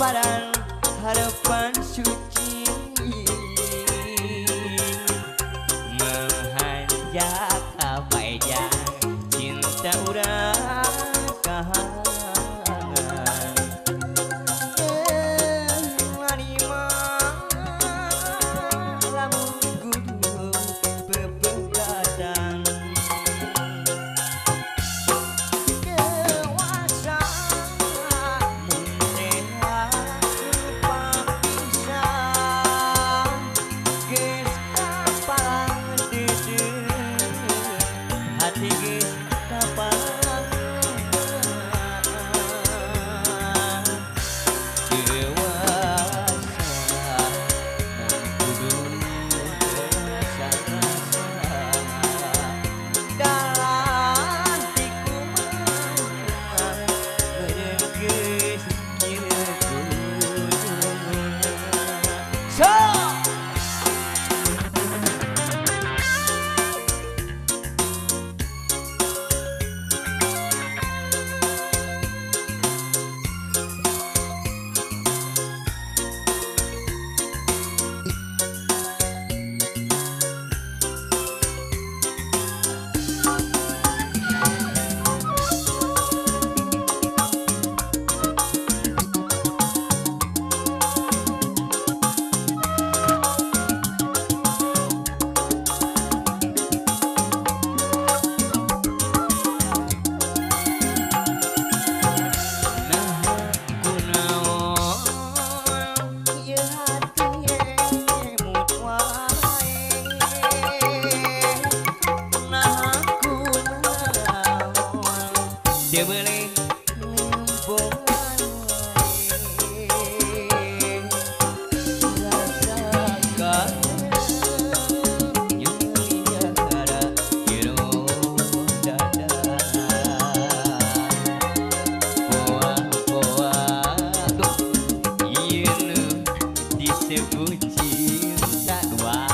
Padahal harapan suci menghanjak apa aja cinta urang kahangan marima lamun kudu bebegadang dia boleh rasakan nyerinya ada hero dada poa-poa tuh iya lu disebut cinta dua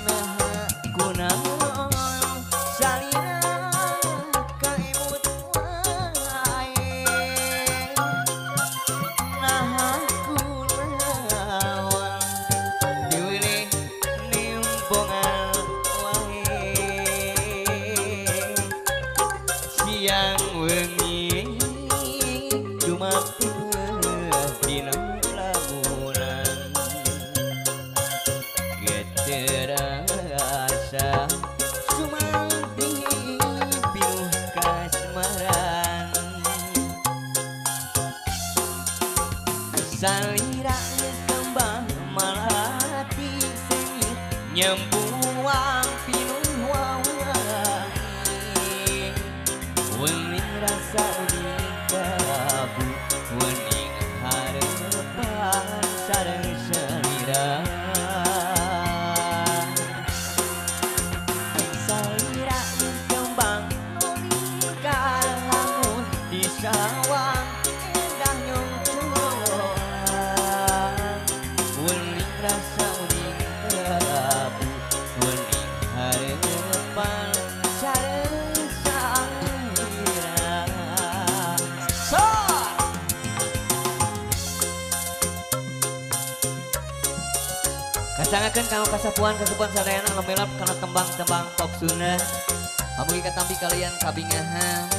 nah guna siang wengi dumateng dina lamunan geterasa sumanggi pinuh kasmaran salira kembang malati sengit nyembuang pinuh wawangi wening rasa uning kabu wening harapan sareng salira salira kembang nuling kalamun di sawang endah nyongcoan wening rasa uning kabu wening harapan sareng kasangakeun kanggo kasapuan sadayana ngamelap kana tembang-tembang pop Sunda. Amugi katampi kalian kabingahan.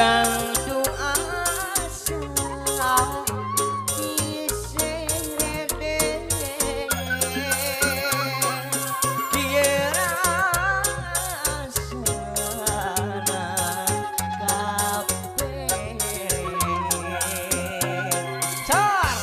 Gantung asa isede kira asana kabeh sar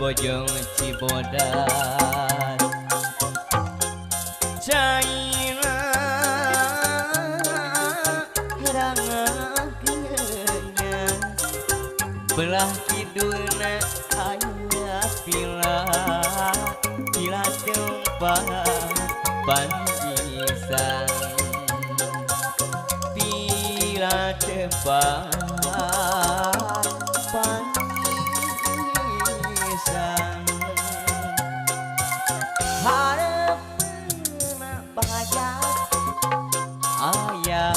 Bojong Cibodas Caina rangakeunnya belah kidulna aya pila tempat panjisan pila tempat harapna bahagia aya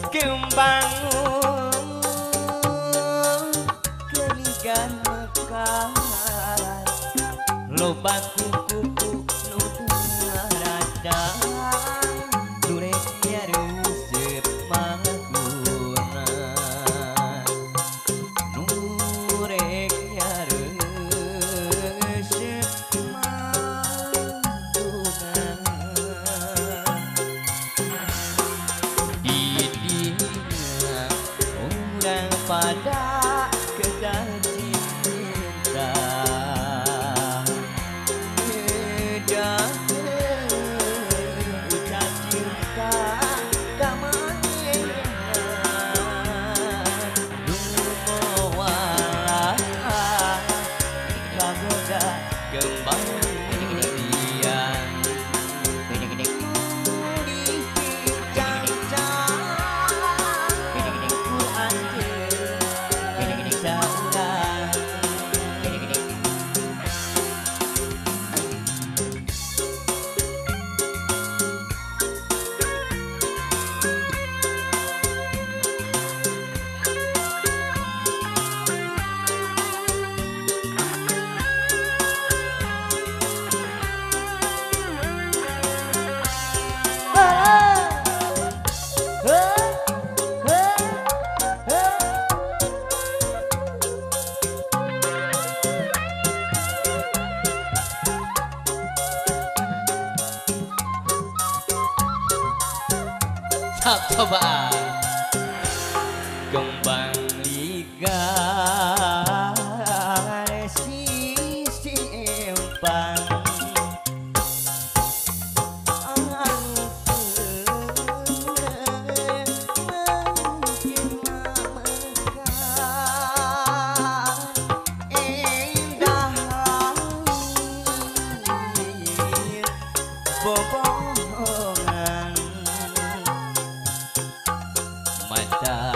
kembang keligan mekar loba kuku nu rada durek resep maguna nurek resep maguna didina orang pada kedah cinta coba kembang ligar simpan bohongan mata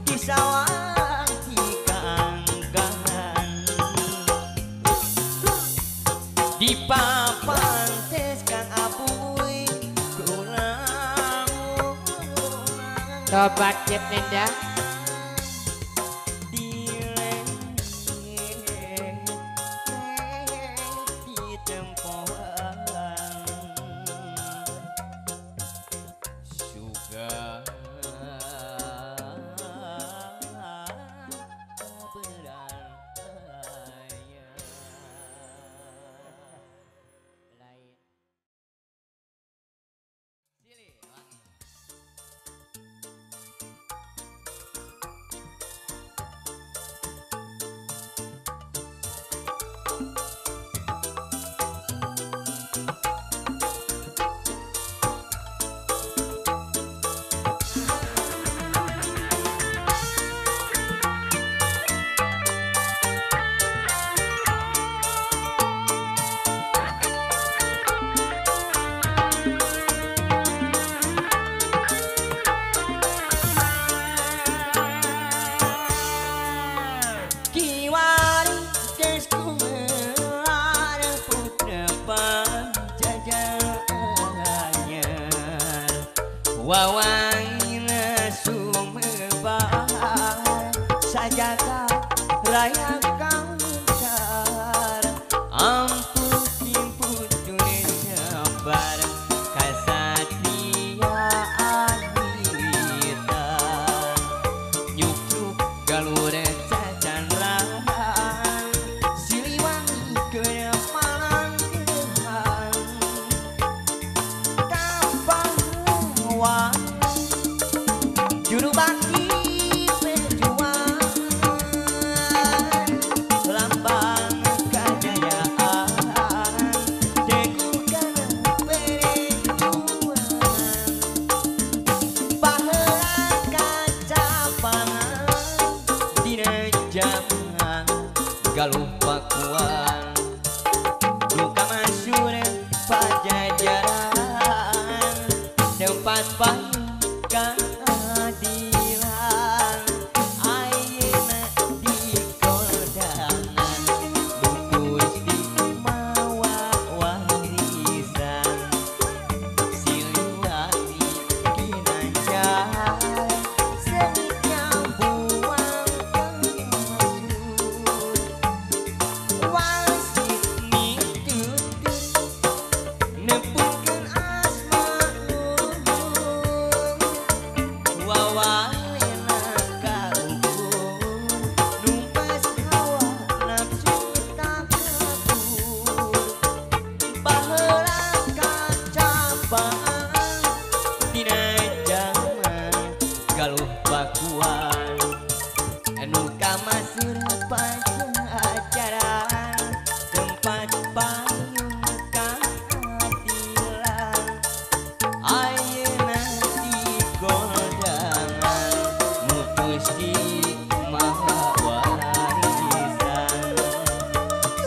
di sawah di kanggangan di papan tes kang apuy kurang Sobat Cip Ninja Wawangina sumebar sajaga raya kauntar ampun timpun dunia nyabar kasatiaan militan nyukruk galur cacan rahan siliwangi kedepanan kedepan kapahuan juru bakti perjuangan lambang kejayaan teguhkan perjuangan baheula kacapangan dina jaman galuh pakuan luka masyur pajajaran tempat payung keadilan ayeuna di kondangan bungkus di mawa warisan siliwangi ginanjar seniknya buang pengasut wasit nitutkeun nepungkeun asma luhur wawalena kaukur numpas hawa nafsu tak kabur baheula kacapaan dina jaman galuh pakuan anu kamasur pajajaran tempat payung keadilan ayeuna di kondangan mutus di maha warisan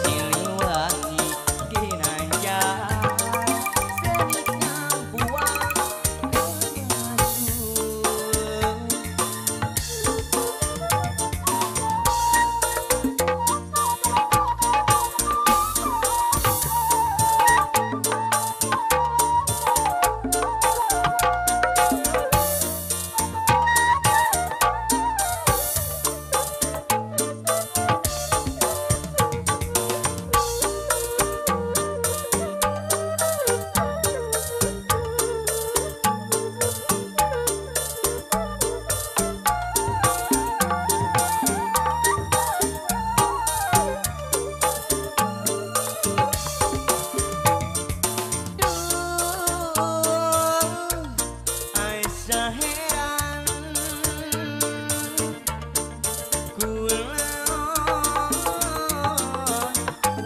siliwangi ginanjar seniknya buang pengasut Aisyah heran kulaon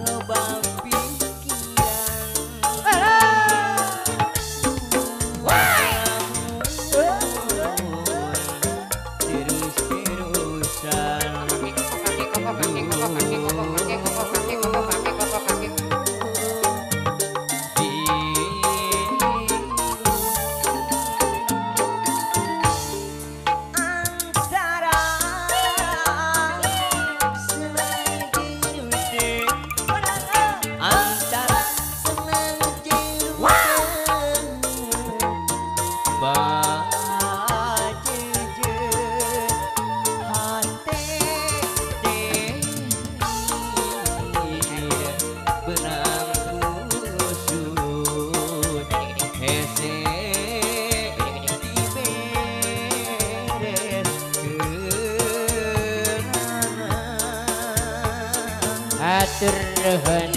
loba pikiran antara senang jeruan bajejer hate benang kusut hese atur nuhun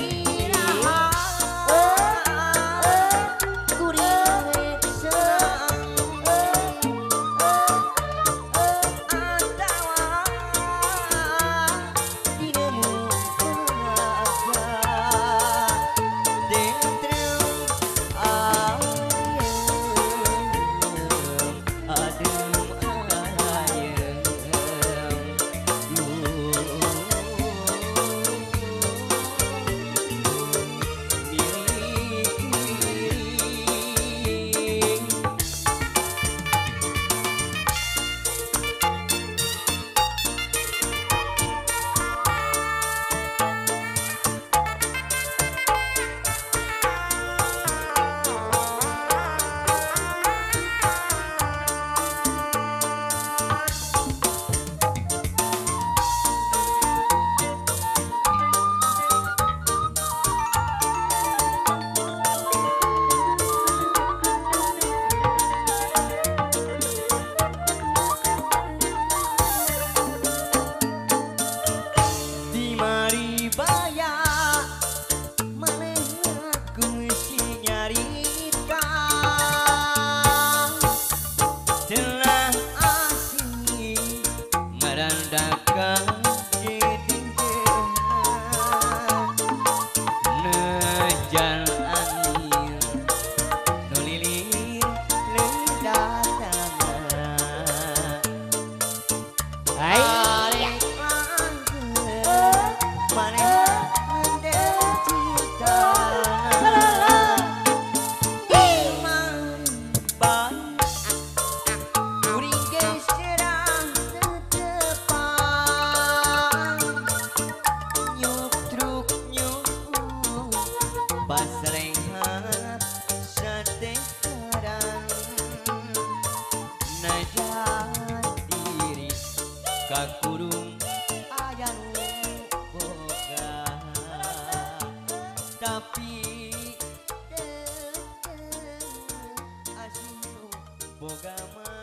kakurung aya nu boga tapi asing nu boga mah